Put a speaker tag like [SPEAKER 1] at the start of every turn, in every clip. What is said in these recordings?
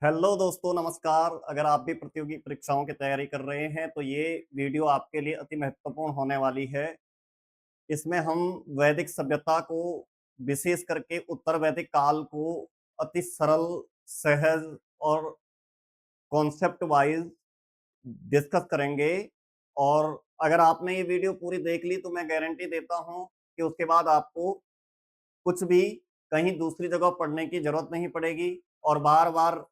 [SPEAKER 1] Hello दोस्तों, नमस्कार। अगर आप भी प्रतियोगी परीक्षाओं की तैयारी कर रहे हैं तो ये वीडियो आपके लिए अति महत्वपूर्ण होने वाली है। इसमें हम वैदिक सभ्यता को, विशेष करके उत्तर वैदिक काल को अति सरल, सहज और कॉन्सेप्ट वाइज डिस्कस करेंगे। और अगर आपने ये वीडियो पूरी देख ली तो मैं गारंटी देता हूं कि उसके बाद आपको कुछ भी कहीं दूसरी जगह पढ़ने की जरूरत नहीं पड़ेगी और बार बार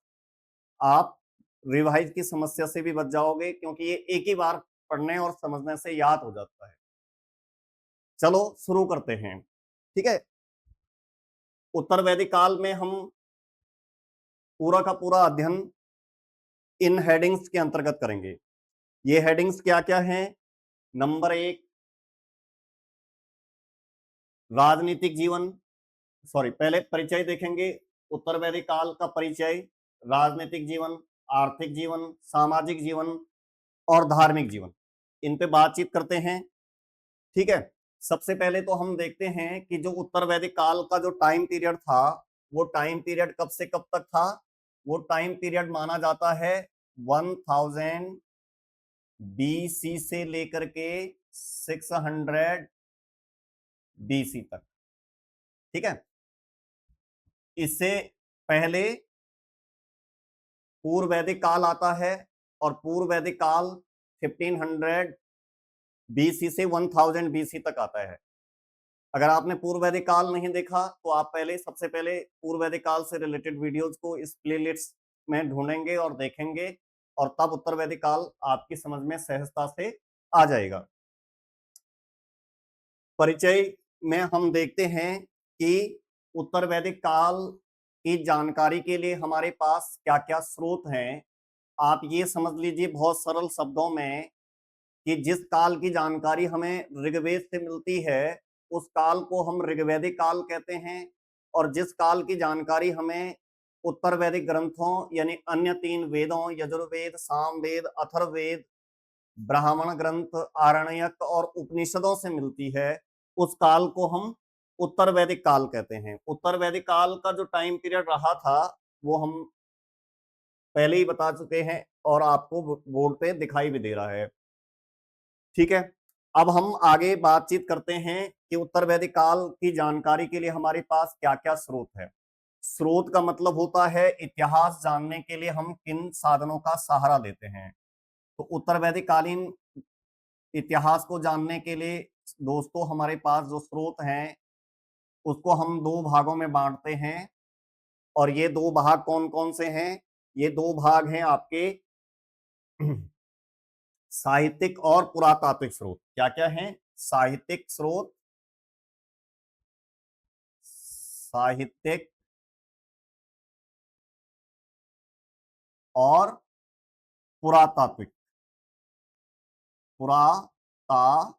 [SPEAKER 1] आप रिवाइज की समस्या से भी बच जाओगे, क्योंकि ये एक ही बार पढ़ने और समझने से याद हो जाता है। चलो शुरू करते हैं। ठीक है। उत्तर वैदिक काल में हम पूरा का पूरा अध्ययन इन हेडिंग्स के अंतर्गत करेंगे। ये हेडिंग्स क्या क्या हैं? नंबर एक, राजनीतिक जीवन। सॉरी, पहले परिचय देखेंगे। उत्तर वैदिक काल का परिचय, राजनीतिक जीवन, आर्थिक जीवन, सामाजिक जीवन और धार्मिक जीवन, इन पे बातचीत करते हैं। ठीक है। सबसे पहले तो हम देखते हैं कि जो उत्तर वैदिक काल का जो टाइम पीरियड था, वो टाइम पीरियड कब से कब तक था? वो टाइम पीरियड माना जाता है 1000 बीसी से लेकर के 600 बीसी तक। ठीक है। इससे पहले पूर्व वैदिक काल आता है और पूर्व वैदिक काल 1500 बीसी से 1000 बीसी तक आता है। अगर आपने पूर्व वैदिक काल नहीं देखा तो आप सबसे पहले पूर्व वैदिक काल से रिलेटेड वीडियोस को इस प्लेलिस्ट में ढूंढेंगे और देखेंगे, और तब उत्तर वैदिक काल आपकी समझ में सहजता से आ जाएगा। परिचय में हम देखते हैं कि उत्तर वैदिक काल की जानकारी के लिए हमारे पास क्या क्या स्रोत हैं। आप ये समझ लीजिए बहुत सरल शब्दों में कि जिस काल की जानकारी हमें ऋग्वेद से मिलती है उस काल को हम ऋग्वैदिक काल कहते हैं, और जिस काल की जानकारी हमें उत्तर वैदिक ग्रंथों यानी अन्य तीन वेदों यजुर्वेद, सामवेद, अथर्ववेद, ब्राह्मण ग्रंथ, आरण्यक और उपनिषदों से मिलती है, उस काल को हम उत्तर वैदिक काल कहते हैं। उत्तर वैदिक काल का जो टाइम पीरियड रहा था वो हम पहले ही बता चुके हैं और आपको बोर्ड पे दिखाई भी दे रहा है। ठीक है। अब हम आगे बातचीत करते हैं कि उत्तर वैदिक काल की जानकारी के लिए हमारे पास क्या क्या स्रोत है। स्रोत का मतलब होता है इतिहास जानने के लिए हम किन साधनों का सहारा लेते हैं। तो उत्तर वैदिक कालीन इतिहास को जानने के लिए दोस्तों हमारे पास जो स्रोत हैं उसको हम दो भागों में बांटते हैं। और ये दो भाग कौन कौन से हैं? ये दो भाग हैं आपके साहित्यिक और पुरातात्विक स्रोत। क्या क्या हैं? साहित्यिक स्रोत, साहित्यिक और पुरातात्विक। पुरातात्विक,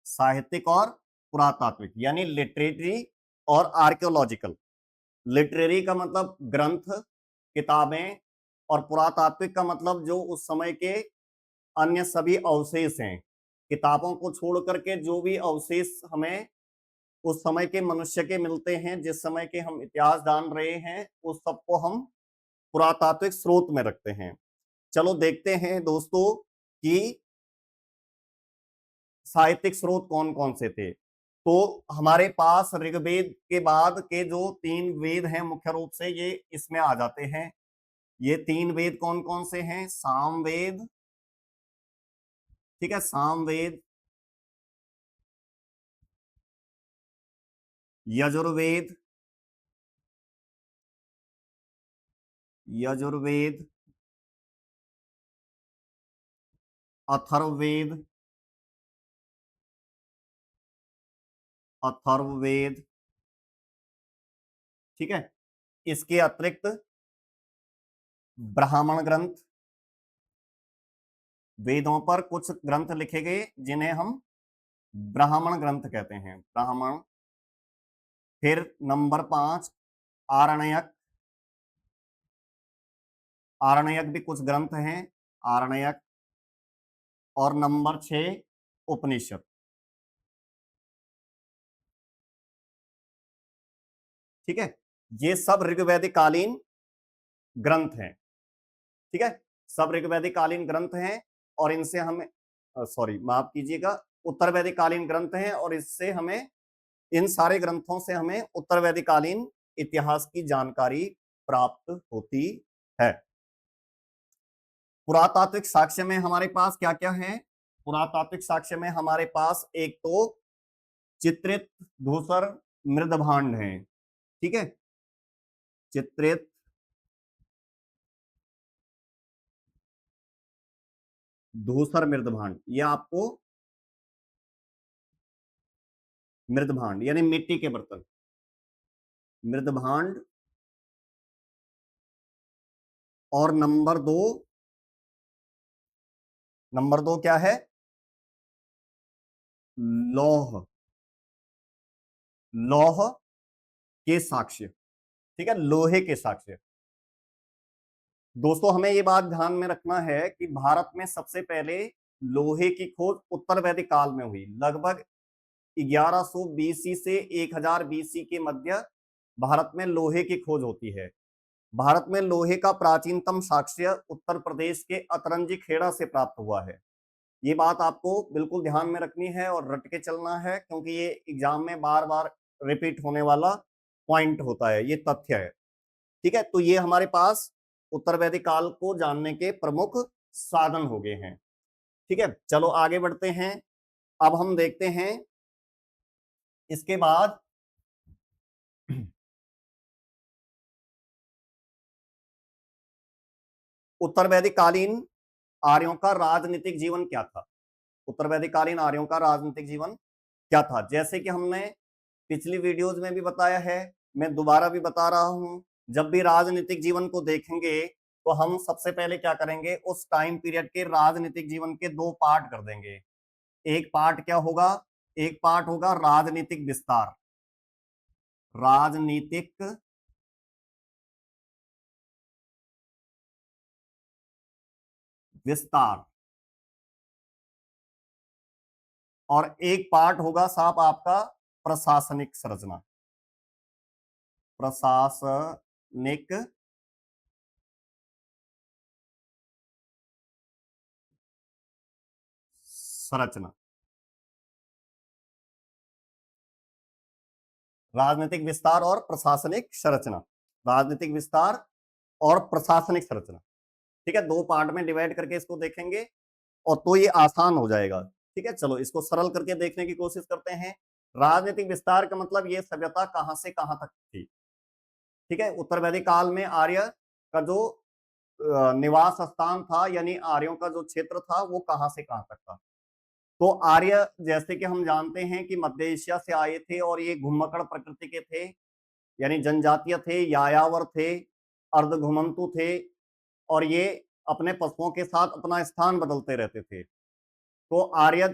[SPEAKER 1] साहित्यिक और पुरातात्विक यानी लिटरेरी और आर्कियोलॉजिकल। लिटरेरी का मतलब ग्रंथ, किताबें, और पुरातात्विक का मतलब जो उस समय के अन्य सभी अवशेष हैं। किताबों को छोड़ करके जो भी अवशेष हमें उस समय के मनुष्य के मिलते हैं, जिस समय के हम इतिहास जान रहे हैं, उस सबको हम पुरातात्विक स्रोत में रखते हैं। चलो देखते हैं दोस्तों कि साहित्यिक स्रोत कौन कौन से थे। तो हमारे पास ऋग्वेद के बाद के जो तीन वेद हैं मुख्य रूप से ये इसमें आ जाते हैं। ये तीन वेद कौन कौन से हैं? सामवेद, ठीक है, सामवेद, यजुर्वेद, यजुर्वेद, अथर्ववेद, अथर्ववेद। ठीक है। इसके अतिरिक्त ब्राह्मण ग्रंथ, वेदों पर कुछ ग्रंथ लिखे गए जिन्हें हम ब्राह्मण ग्रंथ कहते हैं, ब्राह्मण। फिर नंबर 5, आरण्यक। आरण्यक भी कुछ ग्रंथ हैं, आरण्यक। और नंबर 6, उपनिषद। ठीक है। ये सब ऋग्वैदिक कालीन ग्रंथ हैं, ठीक है, सब ऋग्वैदिक कालीन ग्रंथ हैं और इनसे हमें सॉरी माफ कीजिएगा, उत्तर वैदिक कालीन ग्रंथ हैं और इससे हमें, इन सारे ग्रंथों से हमें उत्तर वैदिक कालीन इतिहास की जानकारी प्राप्त होती है। पुरातात्विक साक्ष्य में हमारे पास क्या क्या है? पुरातात्विक साक्ष्य में हमारे पास एक तो चित्रित धूसर मृदभांड है, ठीक है, चित्रित धूसर मृदभांड, ये आपको मृदभांड यानी मिट्टी के बर्तन, मृदभांड। और नंबर दो क्या है? लौह, लौह के साक्ष्य, ठीक है, लोहे के साक्ष्य। दोस्तों हमें ये बात ध्यान में रखना है कि भारत में सबसे पहले लोहे की खोज उत्तर वैदिक काल में हुई, लगभग 1100 बीसी से 1000 बीसी के मध्य भारत में लोहे की खोज होती है। भारत में लोहे का प्राचीनतम साक्ष्य उत्तर प्रदेश के अतरंजी खेड़ा से प्राप्त हुआ है। ये बात आपको बिल्कुल ध्यान में रखनी है और रट के चलना है, क्योंकि ये एग्जाम में बार बार रिपीट होने वाला पॉइंट होता है, ये तथ्य है, ठीक है। तो ये हमारे पास उत्तर वैदिक काल को जानने के प्रमुख साधन हो गए हैं, ठीक है। चलो आगे बढ़ते हैं। अब हम देखते हैं इसके बाद उत्तर वैदिक कालीन आर्यों का राजनीतिक जीवन क्या था। उत्तर वैदिक कालीन आर्यों का राजनीतिक जीवन क्या था? जैसे कि हमने पिछली वीडियोज में भी बताया है, मैं दोबारा भी बता रहा हूं, जब भी राजनीतिक जीवन को देखेंगे तो हम सबसे पहले क्या करेंगे, उस टाइम पीरियड के राजनीतिक जीवन के दो पार्ट कर देंगे। एक पार्ट क्या होगा? एक पार्ट होगा राजनीतिक विस्तार, राजनीतिक विस्तार, और एक पार्ट होगा साहब आपका प्रशासनिक संरचना, प्रशासनिक संरचना। राजनीतिक विस्तार और प्रशासनिक संरचना, राजनीतिक विस्तार और प्रशासनिक संरचना, ठीक है, दो पार्ट में डिवाइड करके इसको देखेंगे और तो ये आसान हो जाएगा, ठीक है। चलो इसको सरल करके देखने की कोशिश करते हैं। राजनीतिक विस्तार का मतलब ये सभ्यता कहां से कहां तक थी, ठीक है। उत्तर वैदिक काल में आर्य का जो निवास स्थान था, यानी आर्यों का जो क्षेत्र था वो कहां से कहां तक था। तो आर्य जैसे कि हम जानते हैं कि मध्य एशिया से आए थे और ये घुमक्कड़ प्रकृति के थे, यानी जनजातीय थे, यायावर थे, अर्धघुमंतु थे, और ये अपने पशुओं के साथ अपना स्थान बदलते रहते थे। तो आर्य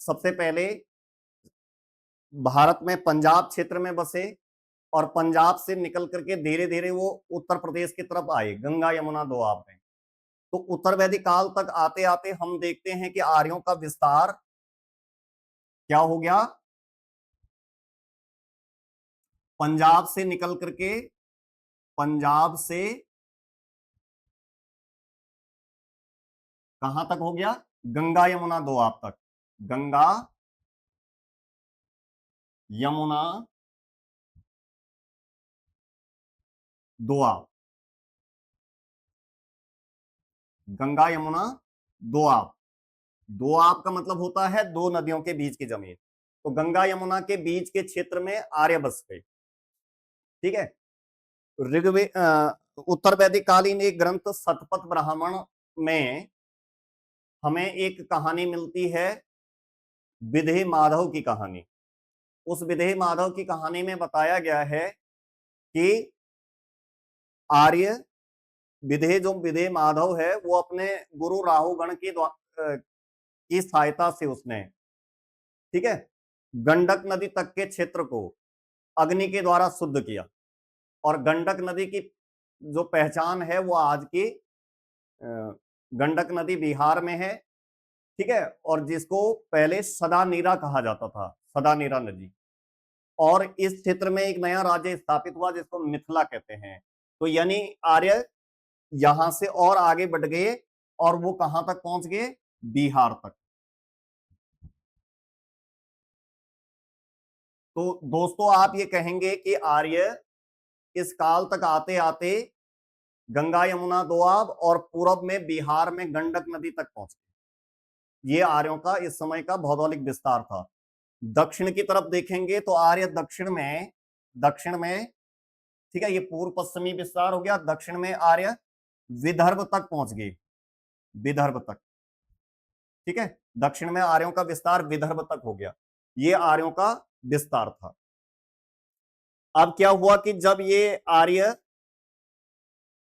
[SPEAKER 1] सबसे पहले भारत में पंजाब क्षेत्र में बसे और पंजाब से निकल करके धीरे धीरे वो उत्तर प्रदेश की तरफ आए, गंगा यमुना दोआब में। तो उत्तर वैदिक काल तक आते आते हम देखते हैं कि आर्यों का विस्तार क्या हो गया, पंजाब से निकल करके, पंजाब से कहां तक हो गया, गंगा यमुना दोआब तक, गंगा यमुना दोआब, गंगा यमुना दोआब। दोआब का मतलब होता है दो नदियों के बीच की जमीन। तो गंगा यमुना के बीच के क्षेत्र में आर्य बस गए, ठीक है। ऋग्वेद उत्तर वैदिक कालीन एक ग्रंथ शतपथ ब्राह्मण में हमें एक कहानी मिलती है, विधे माधव की कहानी। उस विधे माधव की कहानी में बताया गया है कि आर्य विधे, जो विधे माधव है, वो अपने गुरु राहुगण की सहायता से उसने, ठीक है, गंडक नदी तक के क्षेत्र को अग्नि के द्वारा शुद्ध किया। और गंडक नदी की जो पहचान है वो आज की गंडक नदी बिहार में है, ठीक है, और जिसको पहले सदा नीरा कहा जाता था, सदा नीरा नदी। और इस क्षेत्र में एक नया राज्य स्थापित हुआ जिसको मिथिला कहते हैं। तो यानी आर्य यहां से और आगे बढ़ गए और वो कहां तक पहुंच गए? बिहार तक। तो दोस्तों आप ये कहेंगे कि आर्य इस काल तक आते आते गंगा यमुना दोआब और पूर्व में बिहार में गंडक नदी तक पहुंचे। ये आर्यों का इस समय का भौगोलिक विस्तार था। दक्षिण की तरफ देखेंगे तो आर्य दक्षिण में ठीक है, ये पूर्व पश्चिमी विस्तार हो गया। दक्षिण में आर्य विदर्भ तक पहुंच गए, विदर्भ तक। ठीक है, दक्षिण में आर्यों का विस्तार विदर्भ तक हो गया। ये आर्यों का विस्तार था। अब क्या हुआ कि जब ये आर्य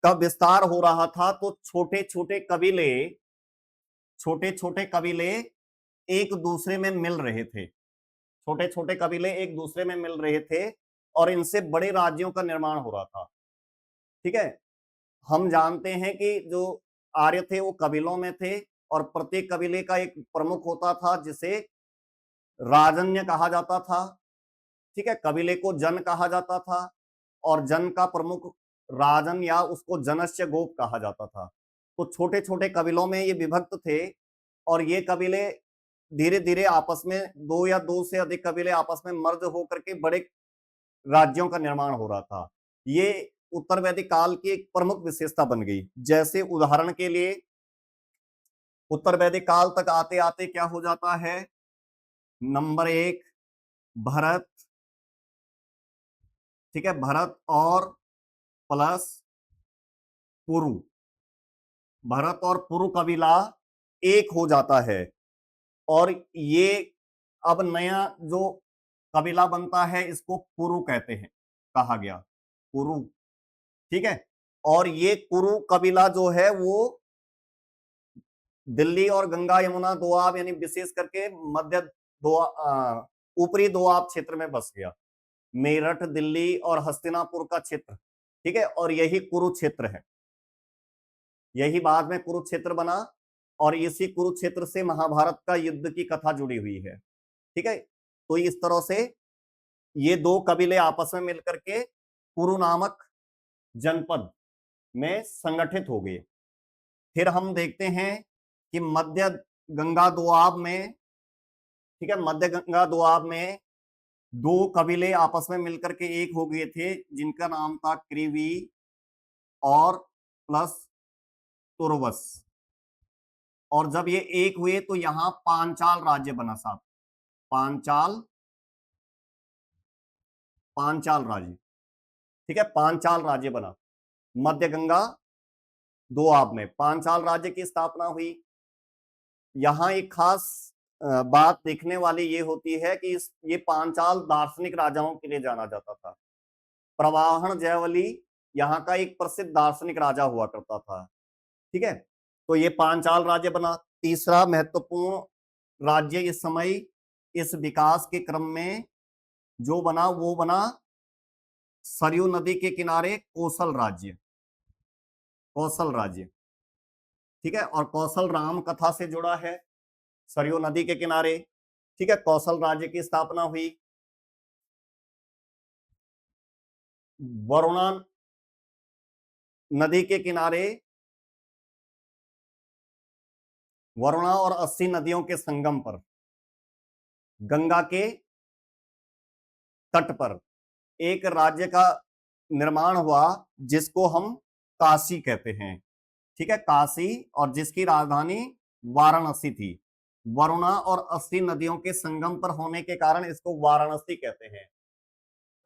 [SPEAKER 1] का विस्तार हो रहा था तो छोटे छोटे कबीले एक दूसरे में मिल रहे थे। छोटे छोटे कबीले एक दूसरे में मिल रहे थे और इनसे बड़े राज्यों का निर्माण हो रहा था। ठीक है, हम जानते हैं कि जो आर्य थे वो कबीलों में थे और प्रत्येक कबीले का एक प्रमुख होता था जिसे राजन्य कहा जाता था। ठीक है, कबीले को जन कहा जाता था और जन का प्रमुख राजन या उसको जनस्य गोप कहा जाता था। तो छोटे छोटे कबीलों में ये विभक्त थे और ये कबीले धीरे धीरे आपस में दो या दो से अधिक कबीले आपस में मर्ज होकर के बड़े राज्यों का निर्माण हो रहा था। ये उत्तर वैदिक काल की एक प्रमुख विशेषता बन गई। जैसे उदाहरण के लिए उत्तर वैदिक काल तक आते आते क्या हो जाता है? नंबर एक, भरत। ठीक है, भरत और प्लस पुरु, भरत और पुरु कबीला एक हो जाता है। और ये अब नया जो कबीला बनता है इसको कुरु कहते हैं, कहा गया कुरु। ठीक है, और ये कुरु कबीला जो है वो दिल्ली और गंगा यमुना दोआब यानी विशेष करके मध्य ऊपरी दोआब क्षेत्र में बस गया। मेरठ, दिल्ली और हस्तिनापुर का क्षेत्र। ठीक है, और यही कुरुक्षेत्र है। यही बाद में कुरुक्षेत्र बना और इसी कुरुक्षेत्र से महाभारत का युद्ध की कथा जुड़ी हुई है। ठीक है, तो इस तरह से ये दो कबीले आपस में मिलकर के कुरु नामक जनपद में संगठित हो गए। फिर हम देखते हैं कि मध्य गंगा दोआब में, ठीक है, मध्य गंगा दोआब में दो कबीले आपस में मिलकर के एक हो गए थे जिनका नाम था क्रिवी और प्लस तुर्वस। और जब ये एक हुए तो यहां पांचाल राज्य बना साहब, पांचाल, पांचाल राज्य। ठीक है, पांचाल राज्य बना। मध्य गंगा दोआब में पांचाल राज्य की स्थापना हुई। यहां एक खास बात देखने वाली ये होती है कि ये पांचाल दार्शनिक राजाओं के लिए जाना जाता था। प्रवाहन जयवली यहाँ का एक प्रसिद्ध दार्शनिक राजा हुआ करता था। ठीक है, तो ये पांचाल राज्य बना। तीसरा महत्वपूर्ण राज्य इस समय इस विकास के क्रम में जो बना वो बना सरयू नदी के किनारे कौशल राज्य, कौशल राज्य। ठीक है, और कौशल राम कथा से जुड़ा है, सरयू नदी के किनारे। ठीक है, कौशल राज्य की स्थापना हुई। वरुणा नदी के किनारे, वरुणा और 80 नदियों के संगम पर, गंगा के तट पर एक राज्य का निर्माण हुआ जिसको हम काशी कहते हैं। ठीक है, काशी, और जिसकी राजधानी वाराणसी थी। वरुणा और 80 नदियों के संगम पर होने के कारण इसको वाराणसी कहते हैं।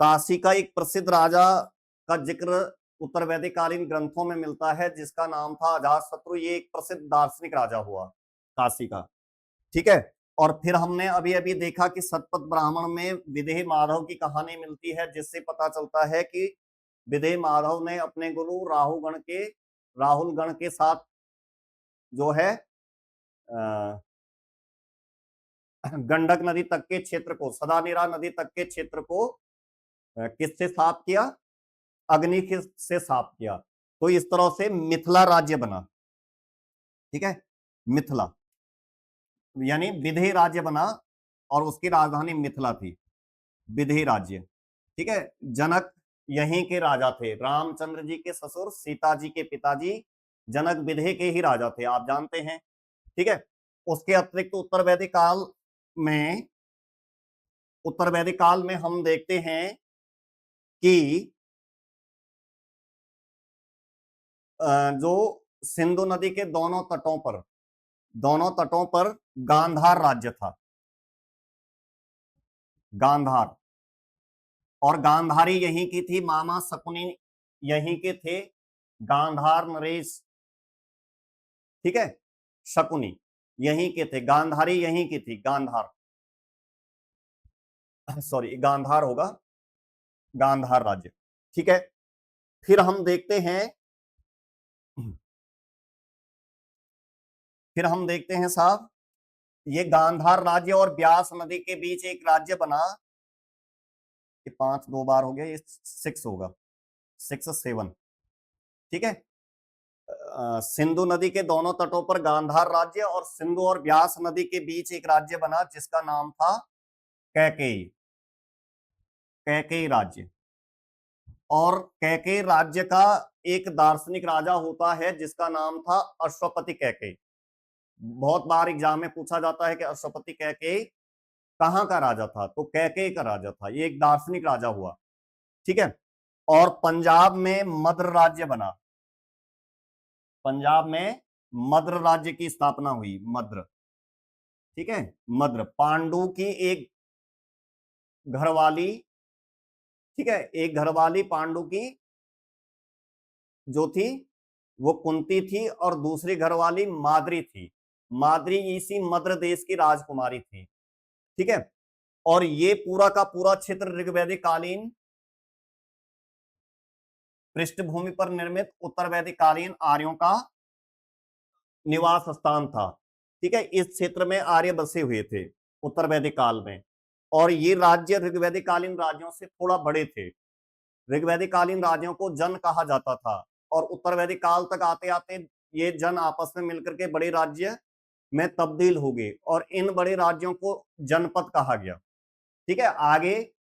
[SPEAKER 1] काशी का एक प्रसिद्ध राजा का जिक्र उत्तर वैदिक कालीन ग्रंथों में मिलता है जिसका नाम था अजातशत्रु। ये एक प्रसिद्ध दार्शनिक राजा हुआ काशी का। ठीक है, और फिर हमने अभी अभी देखा कि सतपथ ब्राह्मण में विदेह माधव की कहानी मिलती है जिससे पता चलता है कि विदेह माधव ने अपने गुरु राहुल गण के साथ जो है गंडक नदी तक के क्षेत्र को, सदानीरा नदी तक के क्षेत्र को किससे साफ किया? अग्नि से साफ किया। तो इस तरह से मिथिला राज्य बना। ठीक है, मिथिला यानी विदेह राज्य बना और उसकी राजधानी मिथिला थी। विदेह राज्य। ठीक है, जनक यहीं के राजा थे, रामचंद्र जी के ससुर, सीता जी के पिताजी जनक विदेह के ही राजा थे, आप जानते हैं। ठीक है, उसके अतिरिक्त में उत्तर वैदिक काल में हम देखते हैं कि जो सिंधु नदी के दोनों तटों पर गांधार राज्य था, गांधार। और गांधारी यहीं की थी, मामा शकुनी यहीं के थे, गांधार नरेश, ठीक है, शकुनी यहीं के थे, गांधारी यहीं की थी, गांधार, सॉरी गांधार होगा, गांधार राज्य। ठीक है, फिर हम देखते हैं साहब, ये गांधार राज्य और ब्यास नदी के बीच एक राज्य बना, ये 5 2 बार हो गया, ये 6 होगा, 6 7। ठीक है, सिंधु नदी के दोनों तटों पर गांधार राज्य और सिंधु और ब्यास नदी के बीच एक राज्य बना जिसका नाम था कैकेयी, कैकेयी राज्य। और कैकेयी राज्य का एक दार्शनिक राजा होता है जिसका नाम था अश्वपति कैकेयी। बहुत बार एग्जाम में पूछा जाता है कि अश्वपति कैकेयी कहां का राजा था, तो कैकेयी का राजा था, ये एक दार्शनिक राजा हुआ। ठीक है, और पंजाब में मद्र राज्य बना, पंजाब में मद्र राज्य की स्थापना हुई, मद्र। ठीक है, मद्र पांडु की एक घरवाली, ठीक है, एक घरवाली पांडु की जो थी वो कुंती थी और दूसरी घरवाली माद्री थी, माद्री इसी मद्र देश की राजकुमारी थी। ठीक है, और ये पूरा का पूरा क्षेत्र ऋग्वैदिक कालीन पृष्ठभूमि पर निर्मित उत्तर वैदिक कालीन आर्यों का निवास स्थान था। ठीक है, इस क्षेत्र में आर्य बसे हुए थे उत्तर वैदिक काल में, और ये राज्य ऋग्वैदिक कालीन राज्यों से थोड़ा बड़े थे। ऋग्वैदिक कालीन राज्यों को जन कहा जाता था, और उत्तर वैदिक काल तक आते आते ये जन आपस में मिलकर के बड़े राज्य में तब्दील हो गए, और इन बड़े राज्यों को जनपद कहा गया। ठीक है, आगे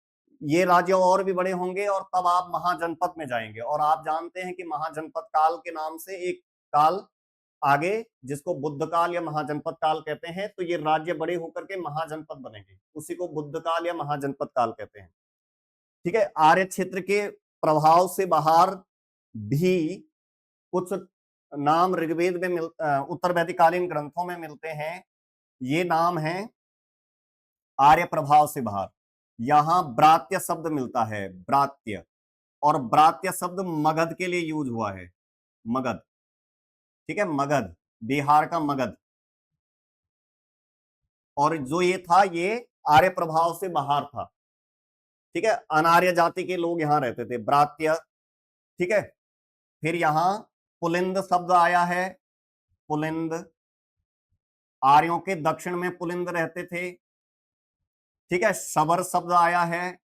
[SPEAKER 1] ये राज्य और भी बड़े होंगे और तब आप महाजनपद में जाएंगे, और आप जानते हैं कि महाजनपद काल के नाम से एक काल आगे जिसको बुद्ध काल या महाजनपद काल कहते हैं, तो ये राज्य बड़े होकर के महाजनपद बनेंगे, उसी को बुद्ध काल या महाजनपद काल कहते हैं। ठीक है, आर्य क्षेत्र के प्रभाव से बाहर भी कुछ नाम ऋग्वेद में उत्तर वैदिकालीन ग्रंथों में मिलते हैं, ये नाम है आर्य प्रभाव से बाहर। यहां ब्रात्य शब्द मिलता है, ब्रात्य, और ब्रात्य शब्द मगध के लिए यूज हुआ है, मगध। ठीक है, मगध, बिहार का मगध, और जो ये था ये आर्य प्रभाव से बाहर था। ठीक है, अनार्य जाति के लोग यहां रहते थे, ब्रात्य। ठीक है, फिर यहां पुलिंद शब्द आया है, पुलिंद, आर्यों के दक्षिण में पुलिंद रहते थे। ठीक है, शबर शब्द आया है,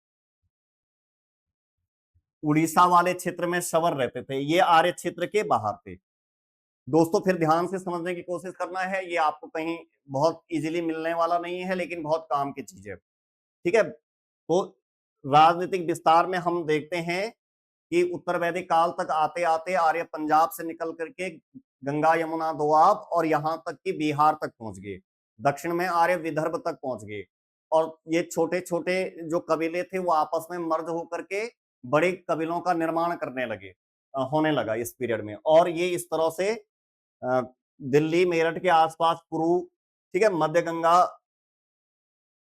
[SPEAKER 1] उड़ीसा वाले क्षेत्र में शबर रहते थे, ये आर्य क्षेत्र के बाहर थे। दोस्तों फिर ध्यान से समझने की कोशिश करना है, ये आपको कहीं बहुत इजीली मिलने वाला नहीं है, लेकिन बहुत काम की चीज है। ठीक है, तो राजनीतिक विस्तार में हम देखते हैं कि उत्तर वैदिक काल तक आते आते आर्य पंजाब से निकल करके गंगा यमुना दोआब और यहां तक कि बिहार तक पहुंच गए, दक्षिण में आर्य विदर्भ तक पहुंच गए, और ये छोटे छोटे जो कबीले थे वो आपस में मर्ज होकर के बड़े कबीलों का निर्माण करने लगे, होने लगा इस पीरियड में। और ये इस तरह से दिल्ली मेरठ के आसपास कुरु, ठीक है, मध्य गंगा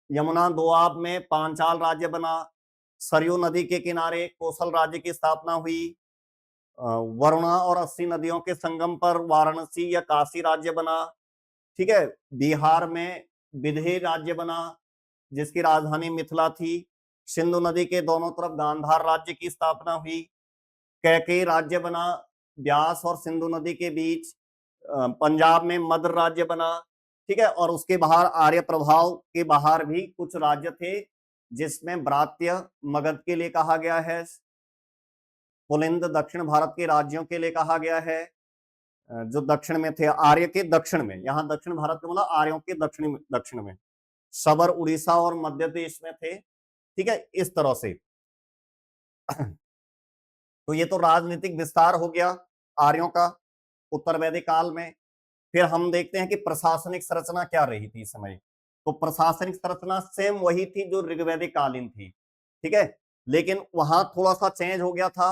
[SPEAKER 1] यमुना दोआब में पांचाल राज्य बना, सरयू नदी के किनारे कौशल राज्य की स्थापना हुई, वरुणा और अस्सी नदियों के संगम पर वाराणसी या काशी राज्य बना। ठीक है, बिहार में विदेह राज्य बना जिसकी राजधानी मिथिला थी, सिंधु नदी के दोनों तरफ गांधार राज्य की स्थापना हुई, कैकेयी राज्य बना ब्यास और सिंधु नदी के बीच, पंजाब में मद्र राज्य बना। ठीक है, और उसके बाहर आर्य प्रभाव के बाहर भी कुछ राज्य थे जिसमें ब्रात्य मगध के लिए कहा गया है, पुलिंद दक्षिण भारत के राज्यों के लिए कहा गया है, जो दक्षिण में थे, आर्य के दक्षिण में, यहां दक्षिण भारत में बोला, आर्यों के दक्षिण में, शबर उड़ीसा और मध्य देश में थे। ठीक है, इस तरह से। तो ये तो राजनीतिक विस्तार हो गया आर्यों का उत्तर वैदिक काल में। फिर हम देखते हैं कि प्रशासनिक संरचना क्या रही थी इस समय। तो प्रशासनिक संरचना सेम वही थी जो ऋग्वैदिक कालीन थी, ठीक है, लेकिन वहां थोड़ा सा चेंज हो गया था।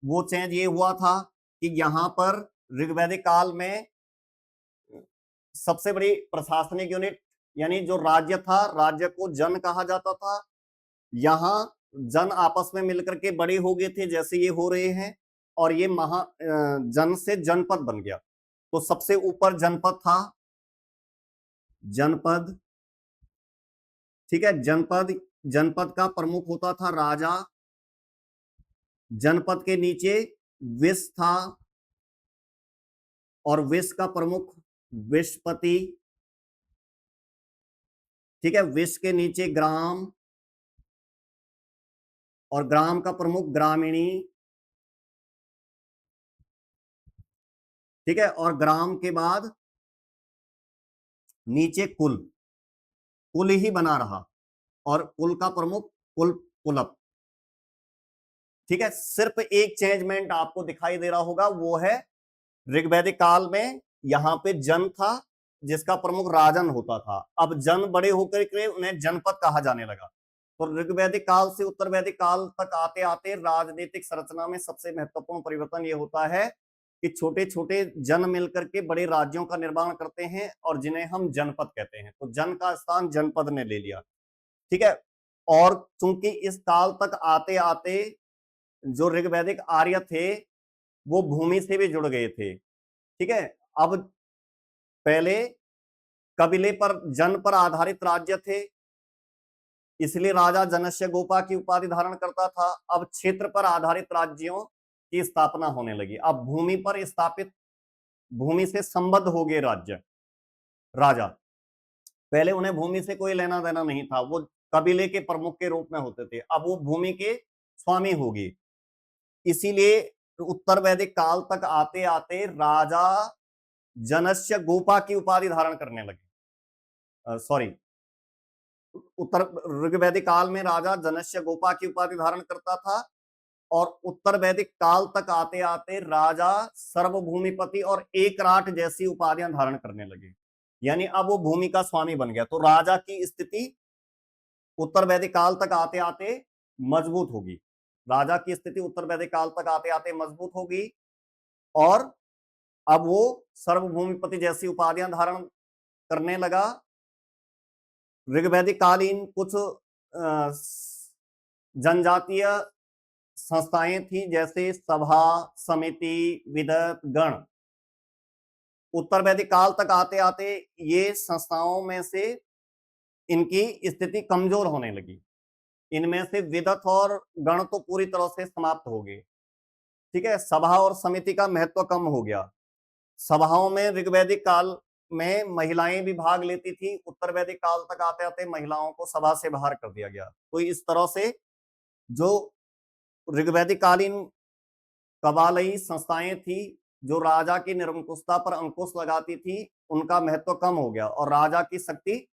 [SPEAKER 1] वो चेंज ये हुआ था कि यहां पर ऋग्वैदिक काल में सबसे बड़ी प्रशासनिक यूनिट यानी जो राज्य था, राज्य को जन कहा जाता था। यहां जन आपस में मिलकर के बड़े हो गए थे जैसे ये हो रहे हैं, और ये जन से जनपद बन गया। तो सबसे ऊपर जनपद था, जनपद, ठीक है, जनपद, जनपद का प्रमुख होता था राजा। जनपद के नीचे विश था, और विश का प्रमुख विशपति, ठीक है, विश के नीचे ग्राम, और ग्राम का प्रमुख ग्रामीणी, ठीक है, और ग्राम के बाद नीचे कुल, कुल ही बना रहा, और कुल का प्रमुख कुल, कुलप, ठीक है। सिर्फ एक चेंजमेंट आपको दिखाई दे रहा होगा, वो है ऋग्वैदिक काल में यहां पे जन था जिसका प्रमुख राजन होता था। अब जन बड़े होकर के उन्हें जनपद कहा जाने लगा। तो ऋग्वैदिक काल से उत्तर वैदिक काल तक आते आते राजनीतिक संरचना में सबसे महत्वपूर्ण परिवर्तन यह होता है कि छोटे छोटे जन मिलकर के बड़े राज्यों का निर्माण करते हैं, और जिन्हें हम जनपद कहते हैं। तो जन का स्थान जनपद ने ले लिया, ठीक है। और चूंकि इस काल तक आते आते जो ऋग्वैदिक आर्य थे वो भूमि से भी जुड़ गए थे, ठीक है। अब पहले कबीले पर, जन पर आधारित राज्य थे, इसलिए राजा जनस्य गोपा की उपाधि धारण करता था। अब क्षेत्र पर आधारित राज्यों की स्थापना होने लगी। अब भूमि पर स्थापित, भूमि से संबद्ध हो गए राज्य, राजा। पहले उन्हें भूमि से कोई लेना देना नहीं था, वो कबीले के प्रमुख के रूप में होते थे। अब वो भूमि के स्वामी होगी। इसीलिए उत्तर वैदिक काल तक आते आते राजा जनस्य गोपा की उपाधि धारण करने लगे। सॉरी, उत्तर ऋग्वैदिक काल में राजा जनस्य गोपा की उपाधि धारण करता था, और उत्तर वैदिक काल तक आते आते राजा सर्वभूमिपति और एकराट जैसी उपाधियां धारण करने लगे। यानी अब वो भूमि का स्वामी बन गया। तो राजा की स्थिति उत्तर वैदिक काल तक आते आते मजबूत होगी। राजा की स्थिति उत्तर वैदिक काल तक आते आते मजबूत होगी, और अब वो सर्वभूमिपति जैसी उपाधियां धारण करने लगा। ऋग्वैदिक कालीन कुछ जनजातीय संस्थाएं थी जैसे सभा, समिति, विदत, गण। उत्तर वैदिक काल तक आते आते ये संस्थाओं में से इनकी स्थिति कमजोर होने लगी। इनमें से विदत और गण तो पूरी तरह से समाप्त हो गए, ठीक है। सभा और समिति का महत्व कम हो गया। सभाओं में ऋग्वैदिक काल में महिलाएं भी भाग लेती थी, उत्तर वैदिक काल तक आते आते महिलाओं को सभा से बाहर कर दिया गया। तो इस तरह से जो ऋग्वैदिक कालीन कबालई संस्थाएं थी जो राजा की निरंकुशता पर अंकुश लगाती थी, उनका महत्व कम हो गया और राजा की शक्ति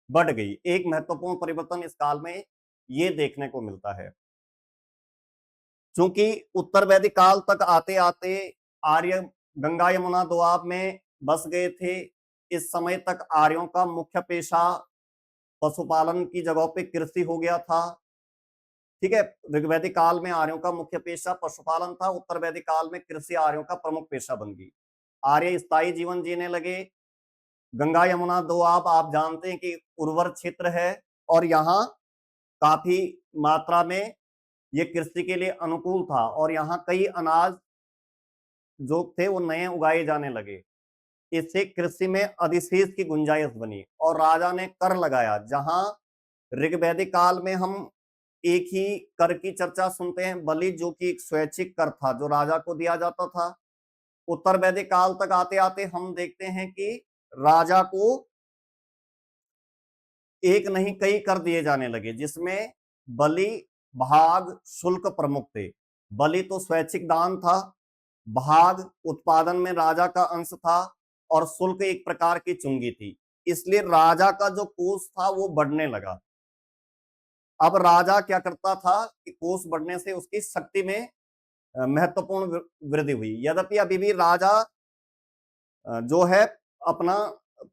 [SPEAKER 1] बढ़ गई। एक महत्वपूर्ण परिवर्तन इस काल में ये देखने को मिलता है। चूंकि उत्तर वैदिक काल तक आते आते आर्य गंगा यमुना दोआब में बस गए थे, इस समय तक आर्यों का मुख्य पेशा पशुपालन की जगह पे कृषि हो गया था, ठीक है। ऋग्वैदिक काल में आर्यों का मुख्य पेशा पशुपालन था, उत्तर वैदिक काल में कृषि आर्यों का प्रमुख पेशा बन गई। आर्य स्थायी जीवन जीने लगे। गंगा यमुना दोआब आप जानते हैं कि उर्वर क्षेत्र है, और यहाँ काफी मात्रा में ये कृषि के लिए अनुकूल था, और यहाँ कई अनाज जो थे वो नए उगाए जाने लगे। इससे कृषि में अधिशेष की गुंजाइश बनी, और राजा ने कर लगाया। जहां ऋग्वैदिक काल में हम एक ही कर की चर्चा सुनते हैं, बलि, जो कि एक स्वैच्छिक कर था जो राजा को दिया जाता था। उत्तर वैदिक काल तक आते आते हम देखते हैं कि राजा को एक नहीं कई कर दिए जाने लगे, जिसमें बलि, भाग, शुल्क प्रमुख थे। बलि तो स्वैच्छिक दान था, भाग उत्पादन में राजा का अंश था, और शुल्क एक प्रकार की चुंगी थी। इसलिए राजा का जो कोष था वो बढ़ने लगा। अब राजा क्या करता था कि कोष बढ़ने से उसकी शक्ति में महत्वपूर्ण वृद्धि हुई। यद्यपि अभी भी राजा जो है अपना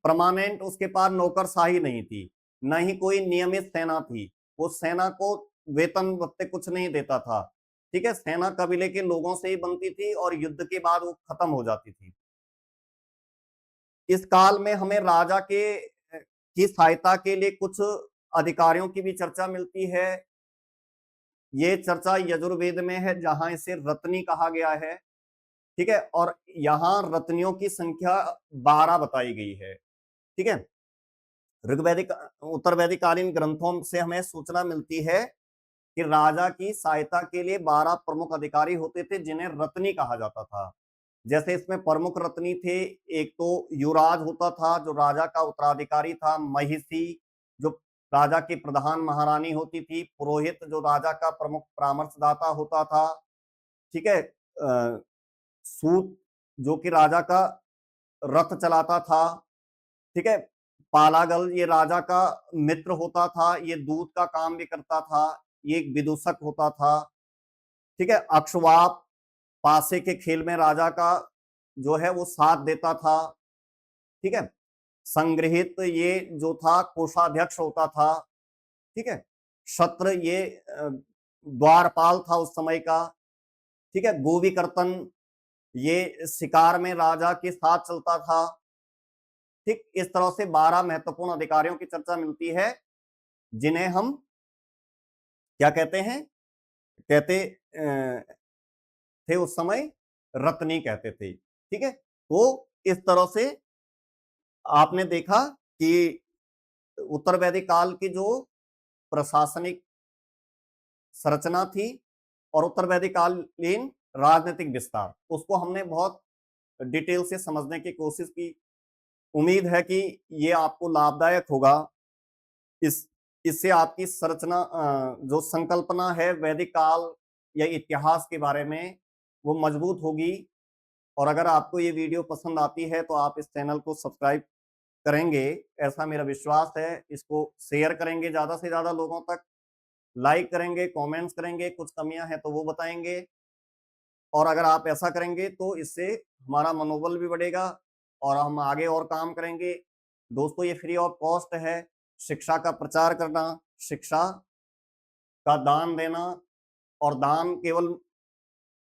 [SPEAKER 1] परमानेंट उसके पास नौकरशाही नहीं थी, न ही कोई नियमित सेना थी। वो सेना को वेतन भत्ते कुछ नहीं देता था। ठीक है, सेना कबीले के लोगों से ही बनती थी और युद्ध के बाद वो खत्म हो जाती थी। इस काल में हमें राजा के की सहायता के लिए कुछ अधिकारियों की भी चर्चा मिलती है। ये चर्चा यजुर्वेद में है, जहां इसे रत्नी कहा गया है। ठीक है, और यहाँ रत्नियों की संख्या 12 बताई गई है। ठीक है, ऋग्वैदिक उत्तर वैदिक कालीन ग्रंथों से हमें सूचना मिलती है कि राजा की सहायता के लिए 12 प्रमुख अधिकारी होते थे, जिन्हें रत्नी कहा जाता था। जैसे इसमें प्रमुख रत्नी थे, एक तो युवराज होता था जो राजा का उत्तराधिकारी था, महिषी जो राजा की प्रधान महारानी होती थी, पुरोहित जो राजा का प्रमुख परामर्शदाता होता था। ठीक है, सूत जो कि राजा का रथ चलाता था। ठीक है, पालागल ये राजा का मित्र होता था, ये दूध का काम भी करता था, ये एक विदूषक होता था। ठीक है, अक्षवाप पासे के खेल में राजा का जो है वो साथ देता था। ठीक है, संग्रहित ये जो था कोषाध्यक्ष होता था। ठीक है, क्षत्र ये द्वारपाल था उस समय का। ठीक है, गोविकर्तन ये शिकार में राजा के साथ चलता था। ठीक, इस तरह से 12 महत्वपूर्ण अधिकारियों की चर्चा मिलती है, जिन्हें हम क्या कहते हैं, कहते थे उस समय रत्नी कहते थे। ठीक है, तो इस तरह से आपने देखा कि उत्तर वैदिक काल की जो प्रशासनिक संरचना थी और उत्तर वैदिक कालीन राजनीतिक विस्तार, उसको हमने बहुत डिटेल से समझने की कोशिश की। उम्मीद है कि ये आपको लाभदायक होगा। इस इससे आपकी संरचना जो संकल्पना है वैदिक काल या इतिहास के बारे में, वो मजबूत होगी। और अगर आपको ये वीडियो पसंद आती है तो आप इस चैनल को सब्सक्राइब करेंगे, ऐसा मेरा विश्वास है। इसको शेयर करेंगे ज़्यादा से ज़्यादा लोगों तक, लाइक करेंगे, कमेंट्स करेंगे, कुछ कमियां हैं तो वो बताएंगे। और अगर आप ऐसा करेंगे तो इससे हमारा मनोबल भी बढ़ेगा और हम आगे और काम करेंगे। दोस्तों, ये फ्री ऑफ कॉस्ट है। शिक्षा का प्रचार करना, शिक्षा का दान देना, और दान केवल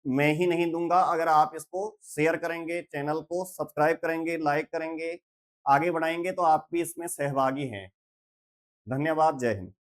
[SPEAKER 1] मैं ही नहीं दूंगा, अगर आप इसको शेयर करेंगे, चैनल को सब्सक्राइब करेंगे, लाइक करेंगे, आगे बढ़ाएंगे, तो आप भी इसमें सहभागी हैं। धन्यवाद। जय हिंद।